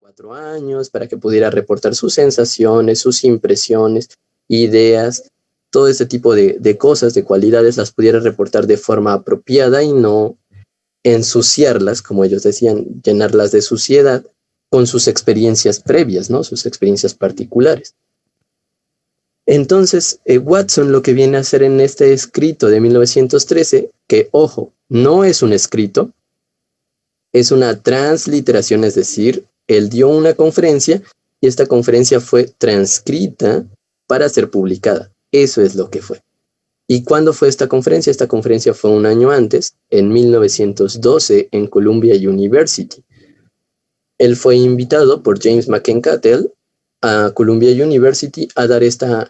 4 años para que pudiera reportar sus sensaciones, sus impresiones, ideas, todo este tipo de cosas, de cualidades, las pudiera reportar de forma apropiada y no ensuciarlas, como ellos decían, llenarlas de suciedad con sus experiencias previas, ¿no? Sus experiencias particulares. Entonces, Watson lo que viene a hacer en este escrito de 1913, que, ojo, no es un escrito, es una transliteración, es decir, él dio una conferencia y esta conferencia fue transcrita para ser publicada. Eso es lo que fue. ¿Y cuándo fue esta conferencia? Esta conferencia fue un año antes, en 1912, en Columbia University. Él fue invitado por James McEntee a Columbia University a dar esta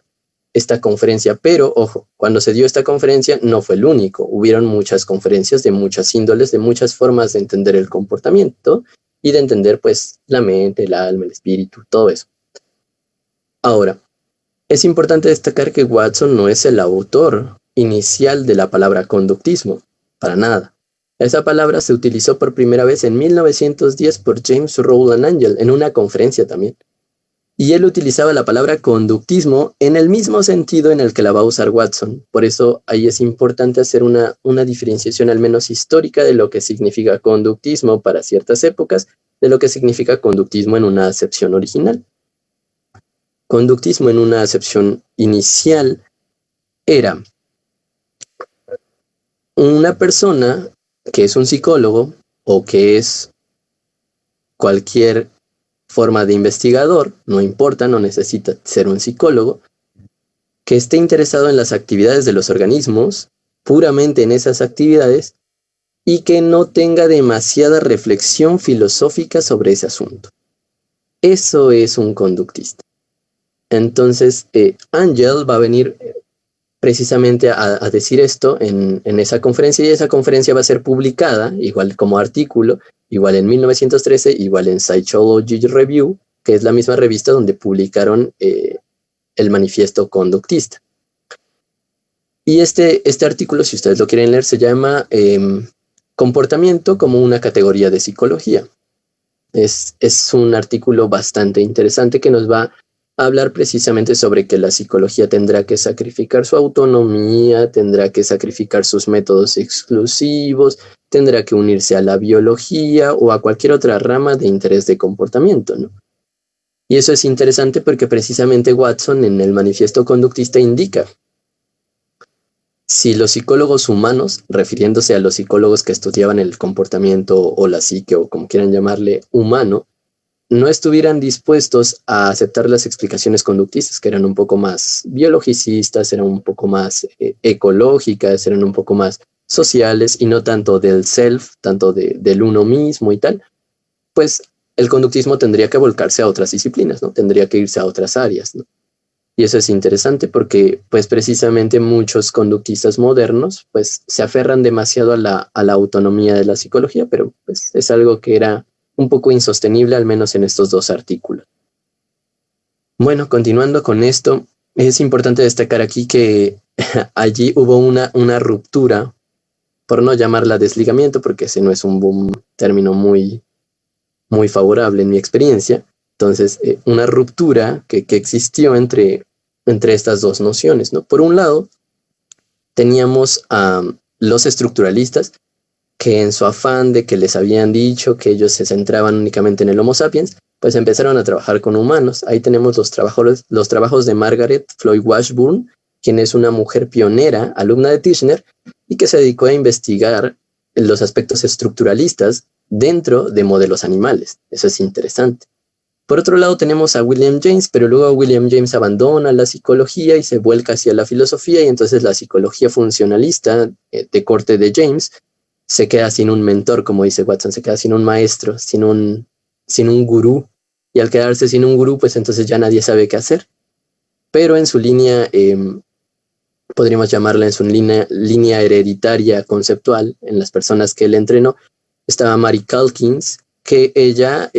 conferencia, pero ojo, cuando se dio esta conferencia no fue el único, hubieron muchas conferencias de muchas índoles, de muchas formas de entender el comportamiento y de entender pues la mente, el alma, el espíritu, todo eso. Ahora, es importante destacar que Watson no es el autor inicial de la palabra conductismo, para nada. Esa palabra se utilizó por primera vez en 1910 por James Rowland Angell en una conferencia también. Y él utilizaba la palabra conductismo en el mismo sentido en el que la va a usar Watson. Por eso ahí es importante hacer una diferenciación al menos histórica de lo que significa conductismo para ciertas épocas, de lo que significa conductismo en una acepción original. Conductismo en una acepción inicial era una persona que es un psicólogo o que es cualquier forma de investigador, no importa, no necesita ser un psicólogo, que esté interesado en las actividades de los organismos, puramente en esas actividades, y que no tenga demasiada reflexión filosófica sobre ese asunto. Eso es un conductista. Entonces, Angell va a venir precisamente a decir esto en esa conferencia, y esa conferencia va a ser publicada, igual como artículo, igual en 1913, igual en Psychology Review, que es la misma revista donde publicaron el manifiesto conductista. Y este artículo, si ustedes lo quieren leer, se llama Comportamiento como una categoría de psicología. Es un artículo bastante interesante que nos va a hablar precisamente sobre que la psicología tendrá que sacrificar su autonomía, tendrá que sacrificar sus métodos exclusivos, tendrá que unirse a la biología o a cualquier otra rama de interés de comportamiento, ¿no? Y eso es interesante porque precisamente Watson en el manifiesto conductista indica: si los psicólogos humanos, refiriéndose a los psicólogos que estudiaban el comportamiento o la psique o como quieran llamarle humano, no estuvieran dispuestos a aceptar las explicaciones conductistas, que eran un poco más biologicistas, eran un poco más ecológicas, eran un poco más sociales y no tanto del self, tanto del uno mismo y tal, pues el conductismo tendría que volcarse a otras disciplinas, ¿no? Tendría que irse a otras áreas, ¿no? Y eso es interesante porque, pues precisamente muchos conductistas modernos, pues se aferran demasiado a la autonomía de la psicología, pero pues es algo que era un poco insostenible, al menos en estos dos artículos. Bueno, continuando con esto, es importante destacar aquí que allí hubo una ruptura, por no llamarla desligamiento, porque ese no es un término muy favorable en mi experiencia. Entonces, una ruptura que existió entre estas dos nociones, ¿no? Por un lado, teníamos a los estructuralistas, que en su afán de que les habían dicho que ellos se centraban únicamente en el Homo sapiens, pues empezaron a trabajar con humanos. Ahí tenemos los trabajos de Margaret Floyd Washburn, quien es una mujer pionera, alumna de Tishner, y que se dedicó a investigar los aspectos estructuralistas dentro de modelos animales. Eso es interesante. Por otro lado tenemos a William James, pero luego William James abandona la psicología y se vuelca hacia la filosofía, y entonces la psicología funcionalista de corte de James se queda sin un mentor, como dice Watson, se queda sin un maestro, sin un gurú, y al quedarse sin un gurú, pues entonces ya nadie sabe qué hacer. Pero en su línea, podríamos llamarla en su línea hereditaria conceptual, en las personas que él entrenó, estaba Mary Calkins, que ella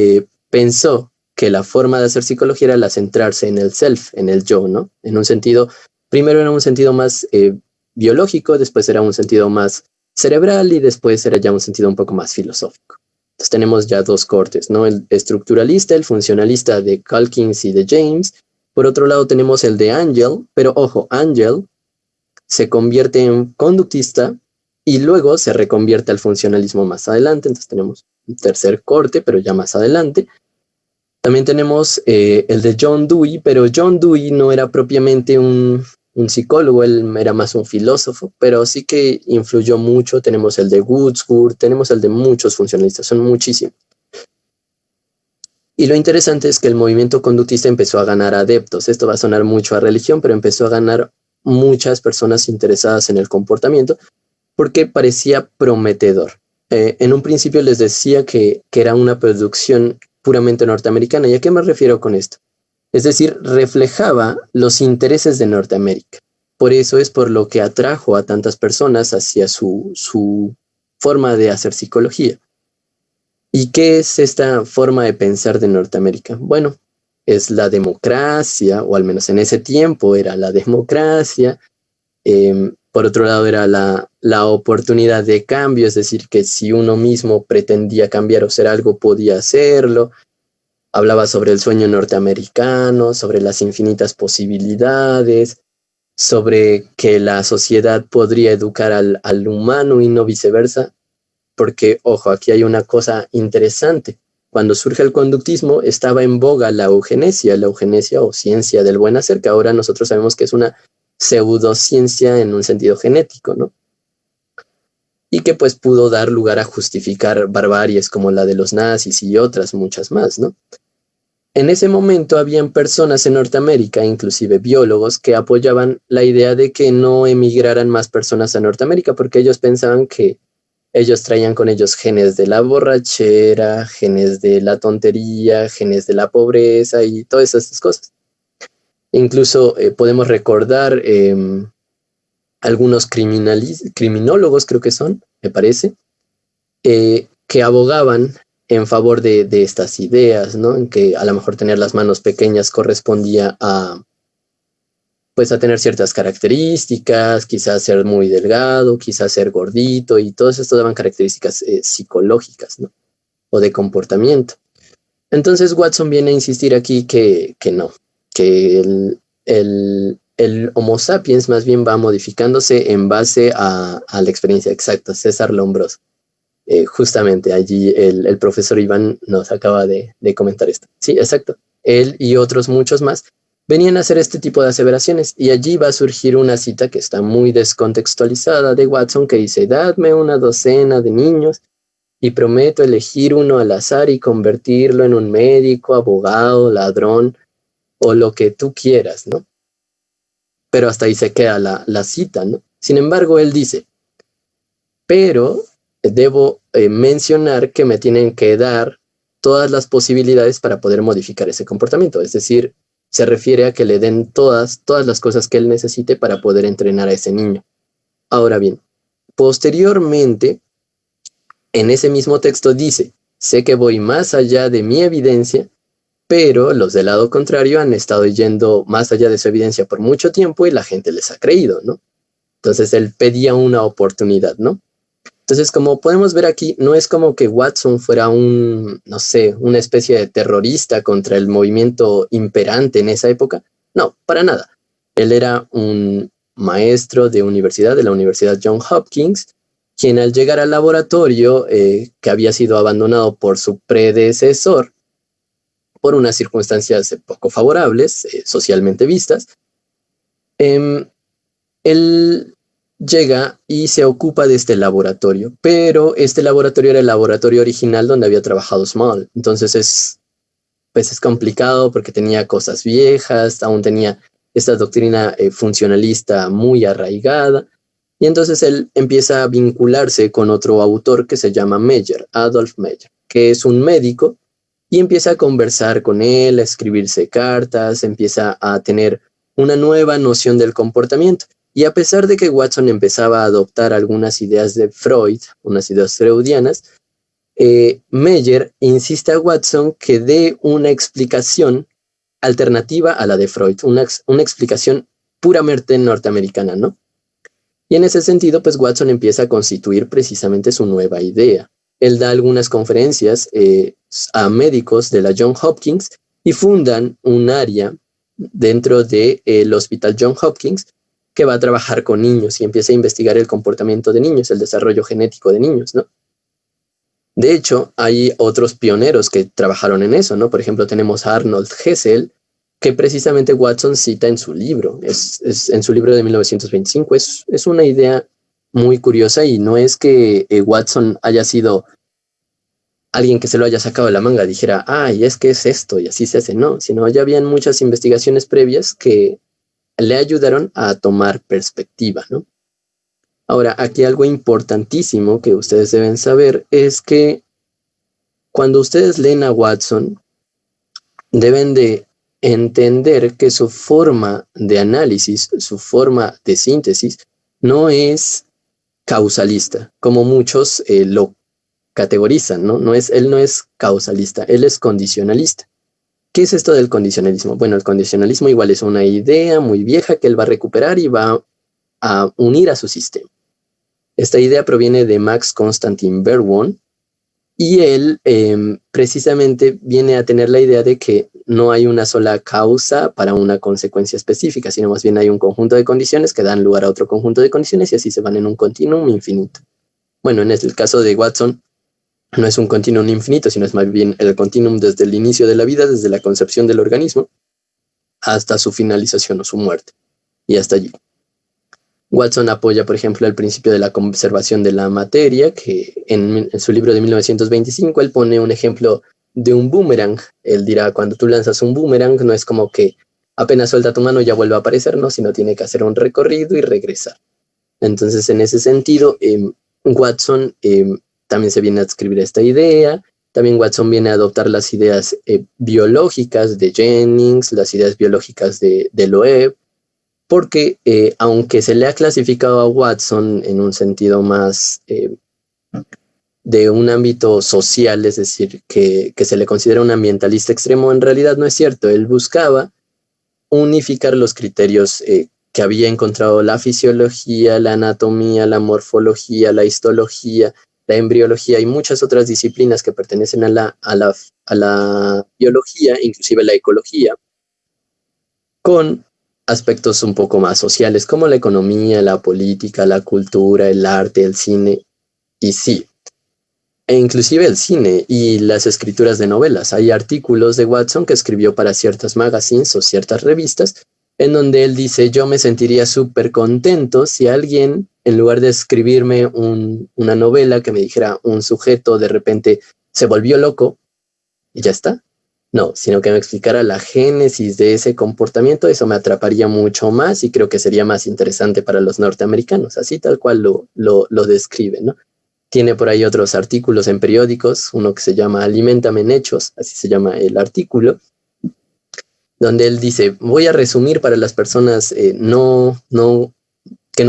pensó que la forma de hacer psicología era la centrarse en el self, en el yo, ¿no? En un sentido, primero era un sentido más biológico, después era un sentido más cerebral y después era ya un sentido un poco más filosófico. Entonces tenemos ya dos cortes, ¿no? El estructuralista, el funcionalista de Calkins y de James. Por otro lado tenemos el de Ángel, pero ojo, Ángel se convierte en conductista y luego se reconvierte al funcionalismo más adelante. Entonces tenemos un tercer corte, pero ya más adelante. También tenemos el de John Dewey, pero John Dewey no era propiamente un psicólogo, él era más un filósofo, pero sí que influyó mucho. Tenemos el de Wordsworth, tenemos el de muchos funcionalistas, son muchísimos. Y lo interesante es que el movimiento conductista empezó a ganar adeptos. Esto va a sonar mucho a religión, pero empezó a ganar muchas personas interesadas en el comportamiento porque parecía prometedor. En un principio les decía que era una producción puramente norteamericana. ¿Y a qué me refiero con esto? Es decir, reflejaba los intereses de Norteamérica. Por eso es por lo que atrajo a tantas personas hacia su forma de hacer psicología. ¿Y qué es esta forma de pensar de Norteamérica? Bueno, es la democracia, o al menos en ese tiempo era la democracia. Por otro lado era la oportunidad de cambio, es decir, que si uno mismo pretendía cambiar o ser algo, podía hacerlo. Hablaba sobre el sueño norteamericano, sobre las infinitas posibilidades, sobre que la sociedad podría educar al humano y no viceversa. Porque, ojo, aquí hay una cosa interesante. Cuando surge el conductismo, estaba en boga la eugenesia o ciencia del buen hacer, que ahora nosotros sabemos que es una pseudociencia en un sentido genético, ¿no? Y que pues pudo dar lugar a justificar barbaries como la de los nazis y otras muchas más, ¿no? En ese momento habían personas en Norteamérica, inclusive biólogos, que apoyaban la idea de que no emigraran más personas a Norteamérica porque ellos pensaban que ellos traían con ellos genes de la borrachera, genes de la tontería, genes de la pobreza y todas estas cosas. Incluso podemos recordar algunos criminólogos, creo que son, me parece, que abogaban en favor de estas ideas, ¿no? En que a lo mejor tener las manos pequeñas correspondía a tener ciertas características, quizás ser muy delgado, quizás ser gordito, y todo esto daban características psicológicas, ¿no? O de comportamiento. Entonces Watson viene a insistir aquí que no, que el Homo sapiens más bien va modificándose en base a la experiencia exacta. César Lombroso. Justamente allí el profesor Iván nos acaba de comentar esto. Sí, exacto. Él y otros muchos más venían a hacer este tipo de aseveraciones y allí va a surgir una cita que está muy descontextualizada de Watson que dice: dadme una docena de niños y prometo elegir uno al azar y convertirlo en un médico, abogado, ladrón o lo que tú quieras, ¿no? Pero hasta ahí se queda la cita, ¿no? Sin embargo, él dice: pero debo mencionar que me tienen que dar todas las posibilidades para poder modificar ese comportamiento. Es decir, se refiere a que le den todas las cosas que él necesite para poder entrenar a ese niño. Ahora bien, posteriormente, en ese mismo texto dice: sé que voy más allá de mi evidencia, pero los del lado contrario han estado yendo más allá de su evidencia por mucho tiempo y la gente les ha creído, ¿no? Entonces él pedía una oportunidad, ¿no? Entonces, como podemos ver aquí, no es como que Watson fuera no sé, una especie de terrorista contra el movimiento imperante en esa época. No, para nada. Él era un maestro de la Universidad Johns Hopkins, quien al llegar al laboratorio que había sido abandonado por su predecesor, por unas circunstancias poco favorables, socialmente vistas, él llega y se ocupa de este laboratorio, pero este laboratorio era el laboratorio original donde había trabajado Small. Entonces es complicado porque tenía cosas viejas, aún tenía esta doctrina funcionalista muy arraigada, y entonces él empieza a vincularse con otro autor que se llama Meyer, Adolf Meyer, que es un médico, y empieza a conversar con él, a escribirse cartas, empieza a tener una nueva noción del comportamiento. Y a pesar de que Watson empezaba a adoptar algunas ideas de Freud, unas ideas freudianas, Meyer insiste a Watson que dé una explicación alternativa a la de Freud, una explicación puramente norteamericana, ¿no? Y en ese sentido, pues Watson empieza a constituir precisamente su nueva idea. él da algunas conferencias a médicos de la Johns Hopkins y fundan un área dentro del Hospital Johns Hopkins que va a trabajar con niños y empieza a investigar el comportamiento de niños, el desarrollo genético de niños, ¿no? De hecho, hay otros pioneros que trabajaron en eso, ¿no? Por ejemplo, tenemos a Arnold Hessel, que precisamente Watson cita en su libro, en su libro de 1925. Es una idea muy curiosa y no es que Watson haya sido alguien que se lo haya sacado de la manga, dijera, ay, es que es esto y así se hace, no, sino ya habían muchas investigaciones previas que le ayudaron a tomar perspectiva, ¿no? Ahora, aquí algo importantísimo que ustedes deben saber es que cuando ustedes leen a Watson, deben de entender que su forma de análisis, su forma de síntesis, no es causalista, como muchos lo categorizan, ¿no? Él no es causalista, él es condicionalista. ¿Qué es esto del condicionalismo? Bueno, el condicionalismo igual es una idea muy vieja que él va a recuperar y va a unir a su sistema. Esta idea proviene de Max Constantin Bergson y él precisamente viene a tener la idea de que no hay una sola causa para una consecuencia específica, sino más bien hay un conjunto de condiciones que dan lugar a otro conjunto de condiciones y así se van en un continuum infinito. Bueno, en el caso de Watson, no es un continuum infinito, sino es más bien el continuum desde el inicio de la vida, desde la concepción del organismo, hasta su finalización o su muerte, y hasta allí. Watson apoya, por ejemplo, el principio de la conservación de la materia, que en su libro de 1925 él pone un ejemplo de un boomerang. Él dirá, cuando tú lanzas un boomerang, no es como que apenas suelta tu mano ya vuelve a aparecer, ¿no? Sino tiene que hacer un recorrido y regresar. Entonces, en ese sentido, Watson también se viene a escribir esta idea. También Watson viene a adoptar las ideas biológicas de Jennings, las ideas biológicas de Loeb, porque aunque se le ha clasificado a Watson en un sentido más de un ámbito social, es decir, que se le considera un ambientalista extremo, en realidad no es cierto. Él buscaba unificar los criterios que había encontrado la fisiología, la anatomía, la morfología, la histología, la embriología y muchas otras disciplinas que pertenecen a la biología, inclusive la ecología, con aspectos un poco más sociales como la economía, la política, la cultura, el arte, el cine, y sí, e inclusive el cine y las escrituras de novelas. Hay artículos de Watson que escribió para ciertas magazines o ciertas revistas en donde él dice, yo me sentiría súper contento si alguien, en lugar de escribirme una novela que me dijera un sujeto de repente se volvió loco y ya está. No, sino que me explicara la génesis de ese comportamiento, eso me atraparía mucho más y creo que sería más interesante para los norteamericanos, así tal cual lo describe, ¿no? Tiene por ahí otros artículos en periódicos, uno que se llama Aliméntame en Hechos, así se llama el artículo, donde él dice, voy a resumir para las personas que no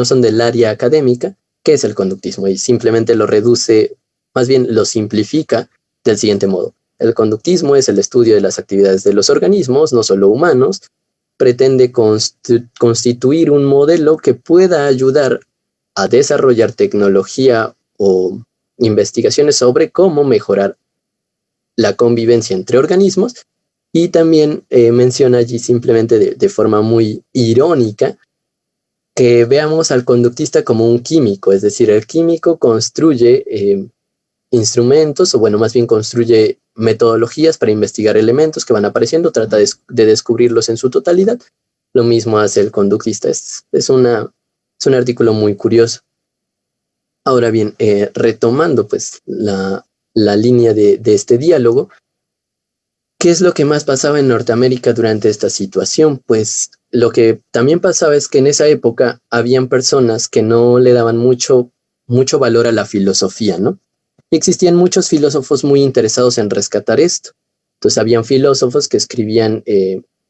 son del área académica, qué es el conductismo, y simplemente lo reduce, más bien lo simplifica del siguiente modo. El conductismo es el estudio de las actividades de los organismos, no solo humanos, pretende constituir un modelo que pueda ayudar a desarrollar tecnología o investigaciones sobre cómo mejorar la convivencia entre organismos, y también menciona allí simplemente de forma muy irónica que veamos al conductista como un químico, es decir, el químico construye instrumentos, o bueno, más bien construye metodologías para investigar elementos que van apareciendo, trata de descubrirlos en su totalidad. Lo mismo hace el conductista. Es un artículo muy curioso. Ahora bien, retomando pues la línea de este diálogo, ¿qué es lo que más pasaba en Norteamérica durante esta situación? Pues lo que también pasaba es que en esa época habían personas que no le daban mucho valor a la filosofía, ¿no? Y existían muchos filósofos muy interesados en rescatar esto. Entonces habían filósofos que escribían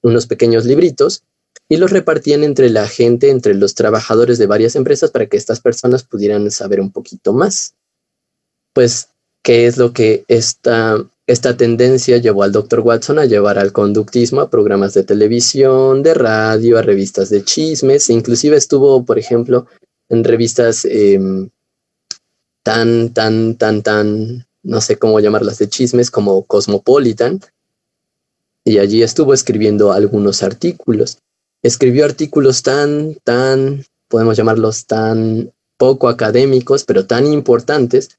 unos pequeños libritos y los repartían entre la gente, entre los trabajadores de varias empresas para que estas personas pudieran saber un poquito más. Pues, ¿qué es lo que esta tendencia llevó al Dr. Watson a llevar al conductismo a programas de televisión, de radio, a revistas de chismes? Inclusive estuvo, por ejemplo, en revistas tan no sé cómo llamarlas, de chismes como Cosmopolitan, y allí estuvo escribiendo algunos artículos. Escribió artículos podemos llamarlos tan poco académicos, pero tan importantes,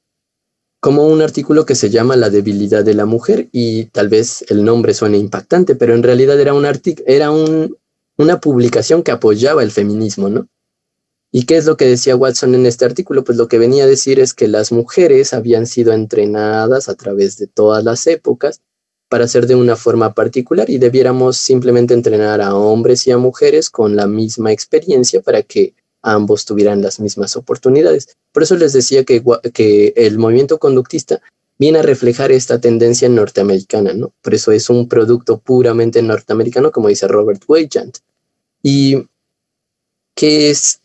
como un artículo que se llama La debilidad de la mujer, y tal vez el nombre suene impactante, pero en realidad era una publicación que apoyaba el feminismo, ¿no? ¿Y qué es lo que decía Watson en este artículo? Pues lo que venía a decir es que las mujeres habían sido entrenadas a través de todas las épocas para ser de una forma particular y debiéramos simplemente entrenar a hombres y a mujeres con la misma experiencia para que ambos tuvieran las mismas oportunidades. Por eso les decía que el movimiento conductista viene a reflejar esta tendencia norteamericana, ¿no? Por eso es un producto puramente norteamericano, como dice Robert Weigand. ¿Y qué es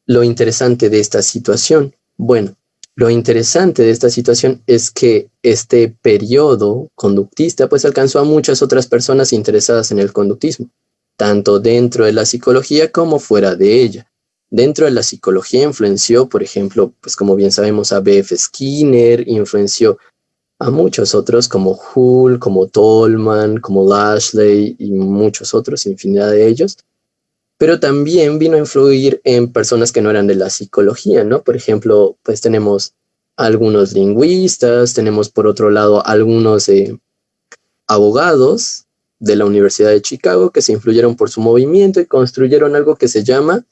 lo interesante de esta situación? Bueno, lo interesante de esta situación es que este periodo conductista pues alcanzó a muchas otras personas interesadas en el conductismo, tanto dentro de la psicología como fuera de ella. Dentro de la psicología influenció, por ejemplo, pues como bien sabemos, a B.F. Skinner, influenció a muchos otros como Hull, como Tolman, como Lashley y muchos otros, infinidad de ellos. Pero también vino a influir en personas que no eran de la psicología, ¿no? Por ejemplo, pues tenemos algunos lingüistas, tenemos por otro lado algunos abogados de la Universidad de Chicago que se influyeron por su movimiento y construyeron algo que se llama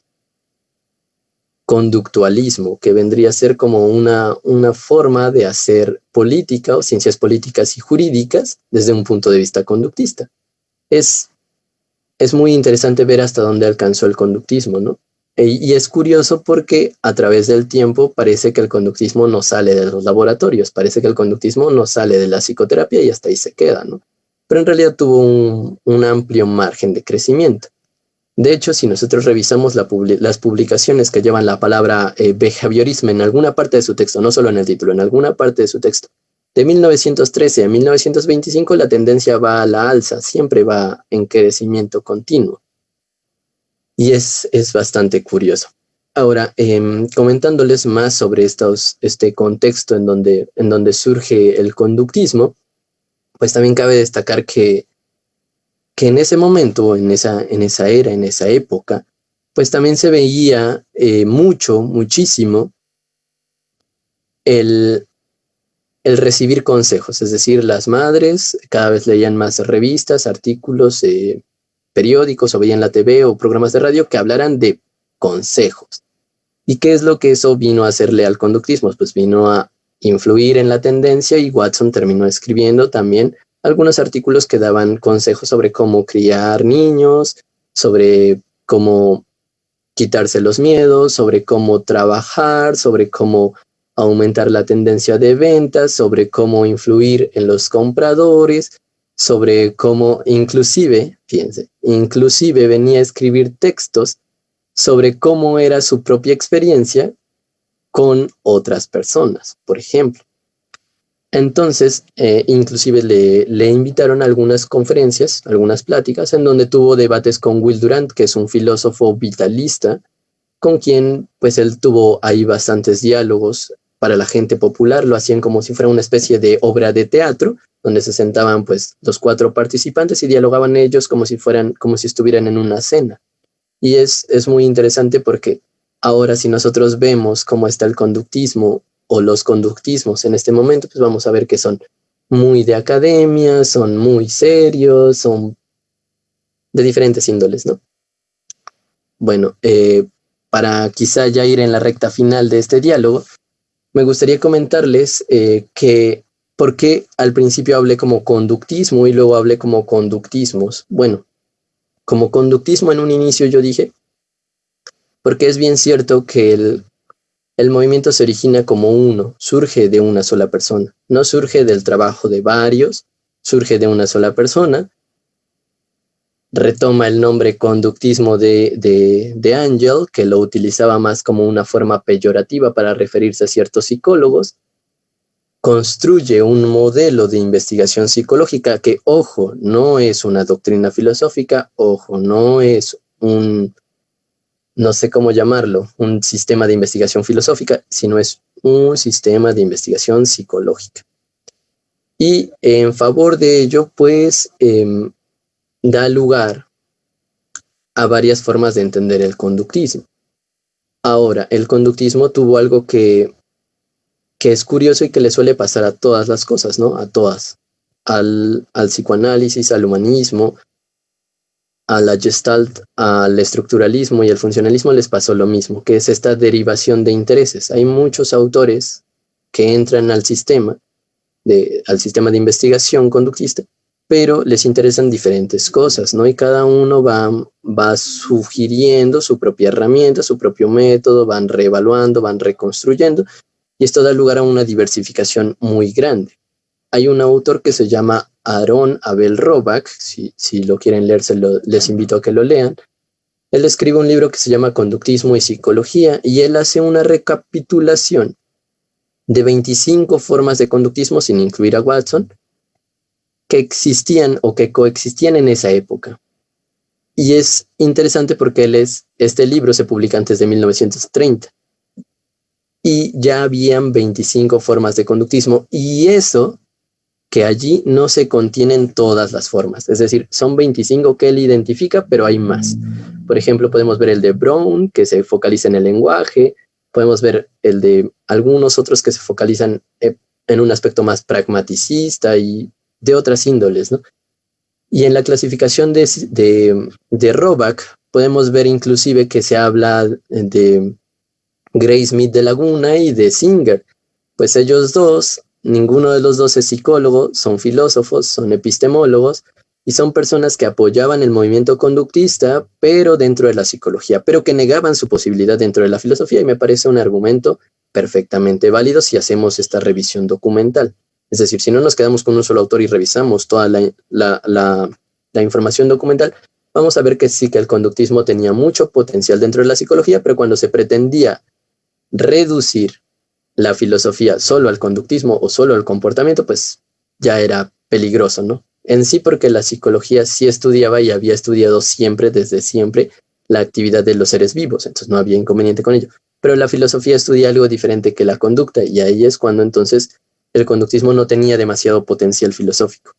conductualismo, que vendría a ser como una forma de hacer política o ciencias políticas y jurídicas desde un punto de vista conductista. Es muy interesante ver hasta dónde alcanzó el conductismo, ¿no? Y es curioso porque a través del tiempo parece que el conductismo no sale de los laboratorios, parece que el conductismo no sale de la psicoterapia y hasta ahí se queda, ¿no? Pero en realidad tuvo un amplio margen de crecimiento. De hecho, si nosotros revisamos las publicaciones que llevan la palabra behaviorismo en alguna parte de su texto, no solo en el título, en alguna parte de su texto, de 1913 a 1925 la tendencia va a la alza, siempre va en crecimiento continuo. Y es bastante curioso. Ahora, comentándoles más sobre este contexto en donde surge el conductismo, pues también cabe destacar que en ese momento, en esa era, en esa época, pues también se veía muchísimo el recibir consejos, es decir, las madres cada vez leían más revistas, artículos, periódicos o veían la TV o programas de radio que hablaran de consejos. ¿Y qué es lo que eso vino a hacerle al conductismo? Pues vino a influir en la tendencia y Watson terminó escribiendo también algunos artículos que daban consejos sobre cómo criar niños, sobre cómo quitarse los miedos, sobre cómo trabajar, sobre cómo aumentar la tendencia de ventas, sobre cómo influir en los compradores, sobre cómo inclusive venía a escribir textos sobre cómo era su propia experiencia con otras personas, por ejemplo. Entonces, inclusive le invitaron a algunas conferencias, algunas pláticas, en donde tuvo debates con Will Durant, que es un filósofo vitalista, con quien pues él tuvo ahí bastantes diálogos. Para la gente popular lo hacían como si fuera una especie de obra de teatro, donde se sentaban pues los 4 participantes y dialogaban ellos como si estuvieran en una cena. Y es muy interesante porque ahora si nosotros vemos cómo está el conductismo o los conductismos en este momento, pues vamos a ver que son muy de academia, son muy serios, son de diferentes índoles, ¿no? Bueno, para quizá ya ir en la recta final de este diálogo, me gustaría comentarles que por qué al principio hablé como conductismo y luego hablé como conductismos. Bueno, como conductismo en un inicio yo dije, porque es bien cierto que el movimiento se origina como uno, surge de una sola persona, no surge del trabajo de varios, surge de una sola persona, retoma el nombre conductismo de Angel, que lo utilizaba más como una forma peyorativa para referirse a ciertos psicólogos, construye un modelo de investigación psicológica que, ojo, no es una doctrina filosófica, ojo, no es no sé cómo llamarlo, un sistema de investigación filosófica, sino es un sistema de investigación psicológica. Y en favor de ello, pues, da lugar a varias formas de entender el conductismo. Ahora, el conductismo tuvo algo que es curioso y que le suele pasar a todas las cosas, ¿no? A todas. Al psicoanálisis, al humanismo, a la Gestalt, al estructuralismo y al funcionalismo les pasó lo mismo, que es esta derivación de intereses. Hay muchos autores que entran al sistema de investigación conductista, pero les interesan diferentes cosas, ¿no? Y cada uno va sugiriendo su propia herramienta, su propio método, van reevaluando, van reconstruyendo, y esto da lugar a una diversificación muy grande. Hay un autor que se llama Aaron Abel Roback, si lo quieren leer, les invito a que lo lean. Él escribe un libro que se llama Conductismo y Psicología, y él hace una recapitulación de 25 formas de conductismo, sin incluir a Watson, que existían o que coexistían en esa época. Y es interesante porque este libro se publica antes de 1930. Y ya habían 25 formas de conductismo, y eso que allí no se contienen todas las formas. Es decir, son 25 que él identifica, pero hay más. Por ejemplo, podemos ver el de Brown, que se focaliza en el lenguaje. Podemos ver el de algunos otros que se focalizan en un aspecto más pragmaticista y de otras índoles, ¿no? Y en la clasificación de Roback podemos ver inclusive que se habla de Gray Smith de Laguna y de Singer. Pues ellos dos, ninguno de los dos es psicólogo, son filósofos, son epistemólogos y son personas que apoyaban el movimiento conductista, pero dentro de la psicología, pero que negaban su posibilidad dentro de la filosofía, y me parece un argumento perfectamente válido si hacemos esta revisión documental. Es decir, si no nos quedamos con un solo autor y revisamos toda la información documental, vamos a ver que sí, que el conductismo tenía mucho potencial dentro de la psicología, pero cuando se pretendía reducir la filosofía solo al conductismo o solo al comportamiento, pues ya era peligroso, ¿no? En sí, porque la psicología sí estudiaba y había estudiado siempre, desde siempre, la actividad de los seres vivos, entonces no había inconveniente con ello. Pero la filosofía estudia algo diferente que la conducta, y ahí es cuando entonces el conductismo no tenía demasiado potencial filosófico.